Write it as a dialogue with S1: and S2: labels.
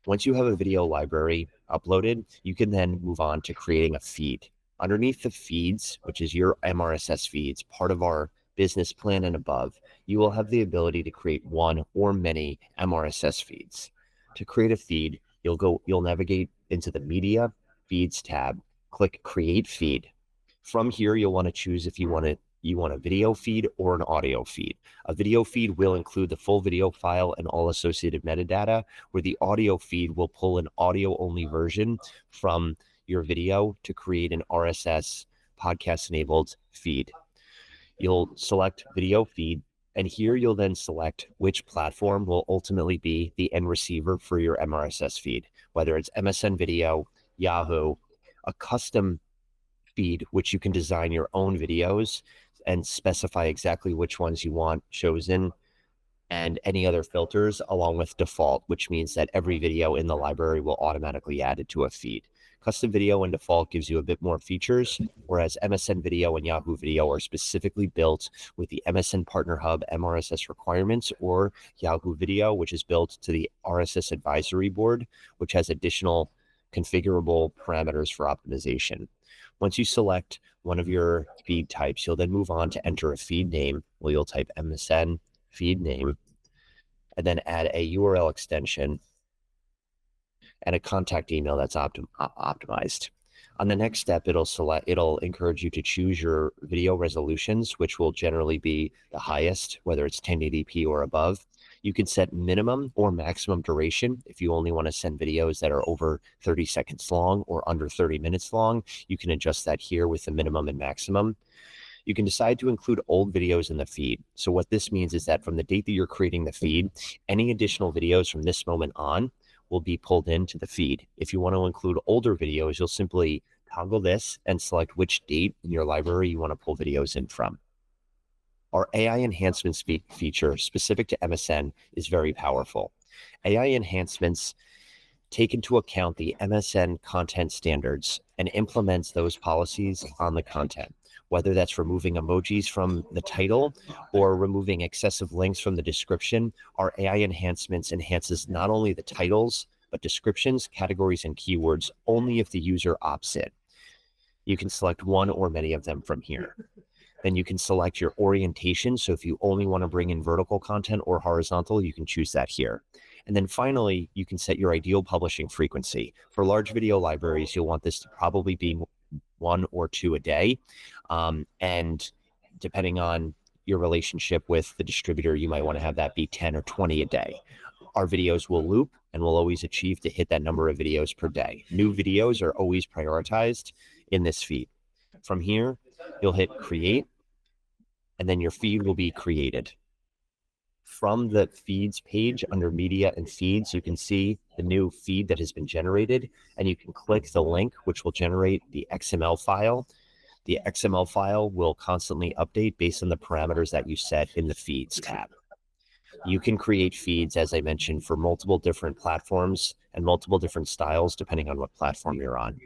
S1: Once you have a video library uploaded, you can then move on to creating a feed. Underneath the feeds, which is your MRSS feeds, part of our business plan and above, you will have the ability to create one or many MRSS feeds. To create a feed, you'll navigate into the Media Feeds tab, click Create Feed. From here, you'll want to choose if you want a video feed or an audio feed. A video feed will include the full video file and all associated metadata, where the audio feed will pull an audio-only version from your video to create an RSS podcast-enabled feed. You'll select video feed, and here you'll then select which platform will ultimately be the end receiver for your MRSS feed, whether it's MSN Video, Yahoo, a custom feed, which you can design your own videos and specify exactly which ones you want chosen, and any other filters along with default, which means that every video in the library will automatically add it to a feed. Custom video and default gives you a bit more features, whereas MSN Video and Yahoo Video are specifically built with the MSN Partner Hub MRSS requirements, or Yahoo Video, which is built to the RSS Advisory Board, which has additional configurable parameters for optimization. Once you select one of your feed types, you'll then move on to enter a feed name. Well, you'll type MSN feed name and then add a URL extension and a contact email that's optimized. On the next step, it'll encourage you to choose your video resolutions, which will generally be the highest, whether it's 1080p or above. You can set minimum or maximum duration. If you only want to send videos that are over 30 seconds long or under 30 minutes long, you can adjust that here with the minimum and maximum. You can decide to include old videos in the feed. So what this means is that from the date that you're creating the feed, any additional videos from this moment on will be pulled into the feed. If you want to include older videos, you'll simply toggle this and select which date in your library you want to pull videos in from. Our AI enhancements feature specific to MSN is very powerful. AI enhancements take into account the MSN content standards and implements those policies on the content, whether that's removing emojis from the title or removing excessive links from the description. Our AI enhancements enhances not only the titles, but descriptions, categories, and keywords only if the user opts in. You can select one or many of them from here. Then you can select your orientation. So if you only want to bring in vertical content or horizontal, you can choose that here. And then finally, you can set your ideal publishing frequency. For large video libraries, you'll want this to probably be 1 or 2 a day. And depending on your relationship with the distributor, you might want to have that be 10 or 20 a day. Our videos will loop and we'll always achieve to hit that number of videos per day. New videos are always prioritized in this feed. From here, you'll hit create, and then your feed will be created. From the feeds page under media and feeds, you can see the new feed that has been generated, and you can click the link, which will generate the XML file. The XML file will constantly update based on the parameters that you set in the feeds tab. You can create feeds, as I mentioned, for multiple different platforms and multiple different styles, depending on what platform you're on.